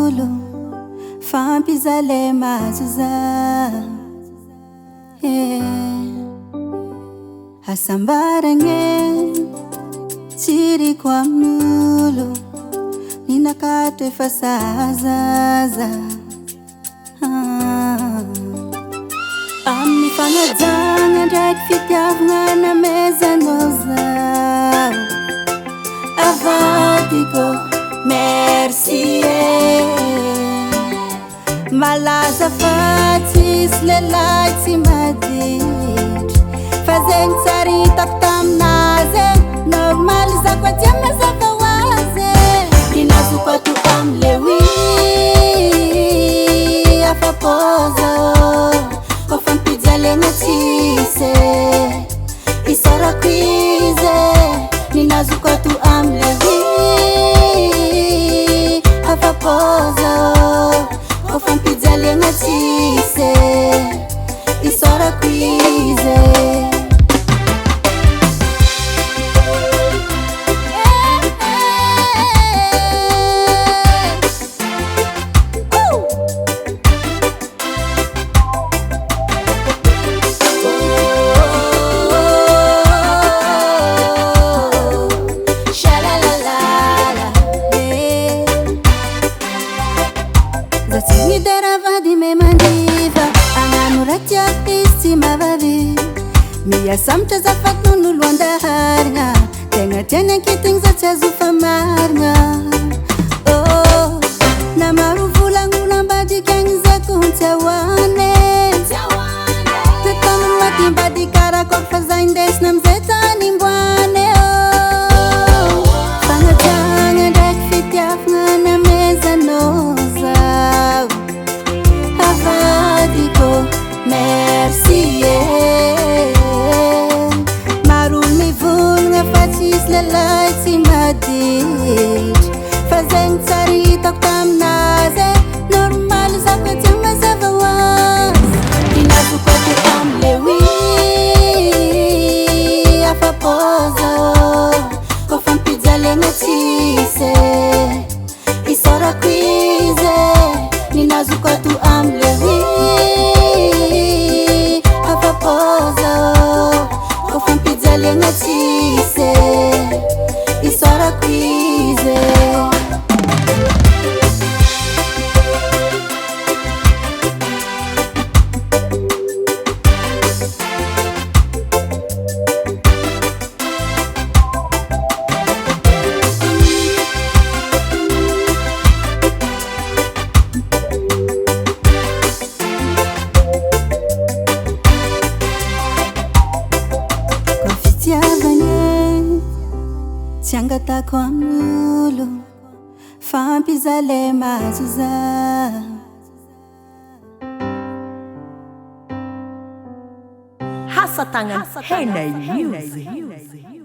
amolo fampizale mazuza asambaranye tiriko amolo ninakatwe fasazaza Ami fanajana ndraiky fitiavagna namezanao zao avadiko merci malaza fa tsisy lelahy tsy maditry fa zegny tsara hitako taminazy normal zako aty amazava hoazy ninazoko ato amle wi afapoza kofa mpijalena tsise isorako izy ninazoko ato amle wi afapoza kofa mpijalena tsise isorako izy Miasamtra zafady non'olo andaharigna tegna tiany ankitigny za tsy azo famarigna na maro volagno ambadiky agny zako tsy ahoane nataony maty mbady karakôry fa za indesina amizay tany imboane fanajagna ndraiky fitiavagna namezanao zao avadiko merci lelahy tsy maditry fa zegny tsara hitako taminazy normal zako aty amazava hoazy ninazoko ato amle wi afapoza kofa mpijalena tsise isorako izy ninazoko ato amle wi afapoza kofa mpijalena tsise isorako izy tsy angatako amolo fampizale mazuza Hasatagnan Henay Music.